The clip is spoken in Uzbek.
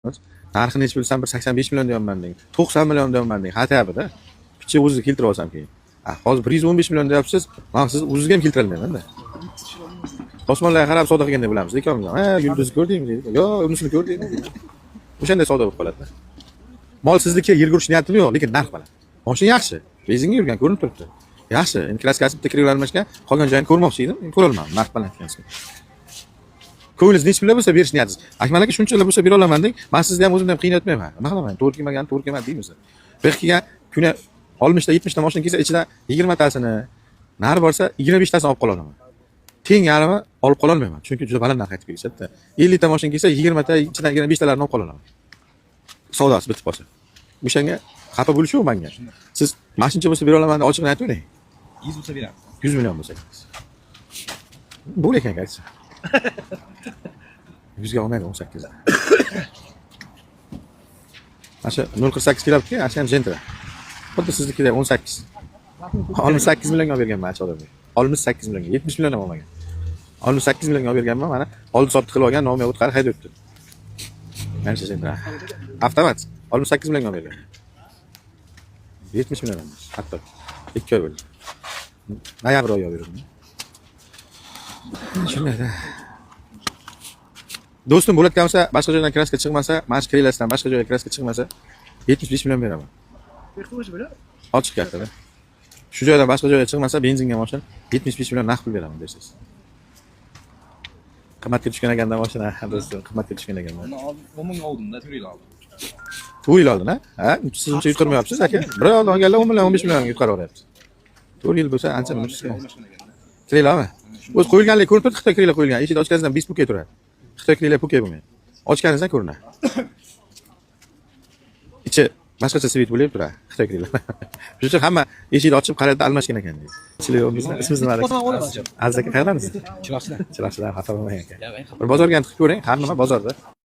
Narxi necha bilsam 185 million deyapman deng. 90 million deyapman deng. Xatayapti-da. Picha o'ziga keltirib olsam keyin. Hozir 115 million deyapsiz. Men siz o'ziga ham keltira olmayman-da. Osmonlarga qarab savdo qilganda bilamiz, ekanmiz. Yulduzni ko'rdingmi deydi. Yo, unisini ko'rdingmi deydi. O'shanday savdo bo'lib qoladi. Mol sizniki yer ko'rish niyatim yo'q, lekin narx baland. Mashina yaxshi. Benzinga yurgan ko'rinib turibdi. Yaxshi. Endi klaskasi bitta kirib almashgan, qolgan joyini ko'rmoqchi edim. Ko'ra olmadim. Narx baland ekansiz. Ko'nglingiz nech pullar bo'lsa berish niyatingiz. Akmal aka shunchalar bo'lsa bera olaman deng. Men sizni ham o'zimni ham qiynatmayman. Nima qilaman? To'g'ri kelmagan, to'g'ri kelmadi deymiz. Bu yerga kuni 60 ta 70 ta mashina kelsa, ichidan 20 tasini, nari borsa 25 tasini olib qola olaman. Teng yarimi olib qola olmayman. Chunki juda baland narx aytib kelishadi. 50 ta mashina kelsa, 20 ta ichidan 25 talarni olib qola olaman. Savdosi bitib qolsa. O'shanga xafa bo'lish yo'q menga. Siz mashincha bo'lsa bera olaman deb ochiqni aytavering. 100 bo'lsa beramiz. 100 million bo'lsa. Bo'l ekan aytsa. 100 ga olmaydi 18 da. Mana 0.48 kelyapti, ana ham Gentra. Xuddi siznikida 18. 18 millionga olib berganman acha odamga. 18 millionga, 70 million ham olmagan. 18 millionga olib berganman, mana oldi sotdi qilib olgan, nomga o'tqarib haydab o'tdi. Mana shu Gentra. Avtomat 18 millionga olib bergan. 70 million emas, hatto 2 oy bo'ldi. Noyabr oyi olib berdim. Shunday-da. Do'stim bo'layotgan bo'lsa, boshqa joydan kraska chiqmasa, mana shu krelasidan boshqa joyga kraska chiqmasa, 75 million beraman. Ochiq gapda. Shu joydan boshqa joyga chiqmasa, benzinga mashina 75 million naqd pul beraman dersiz. Qimmatga tushgan ekanda mashina, do'stim, qimmatga tushgan ekanda. Uni oldimda 4 yil oldim. 4 yil oldin, ha? Siz uncha yutqirmayapsiz, aka. Bir oy oldin olganlar 10 million, 15 million yutqarib oryapti. 4 yil bo'lsa, ancha nima tushgan. Krelami? O'z qo'yilganlik ko'rinib turibdi, Xitoy krela qo'yilgan. Eshikni ochganingizdan 5 puka turadi. Xitoy krela puka bo'lmaydi. Ochganingizdan ko'rinadi. Ichi boshqacha svet bo'lib turadi, Xitoy krela. Shuning uchun hamma eshikni ochib qaraydi, almashgan ekan deydi. Ismingiz nima? Aziz aka, qayerdasiz? Chiroqchilar. Chiroqchilar, xafa bo'lmang aka. Bir bozorga ham chiqib ko'ring, har nima bozorda.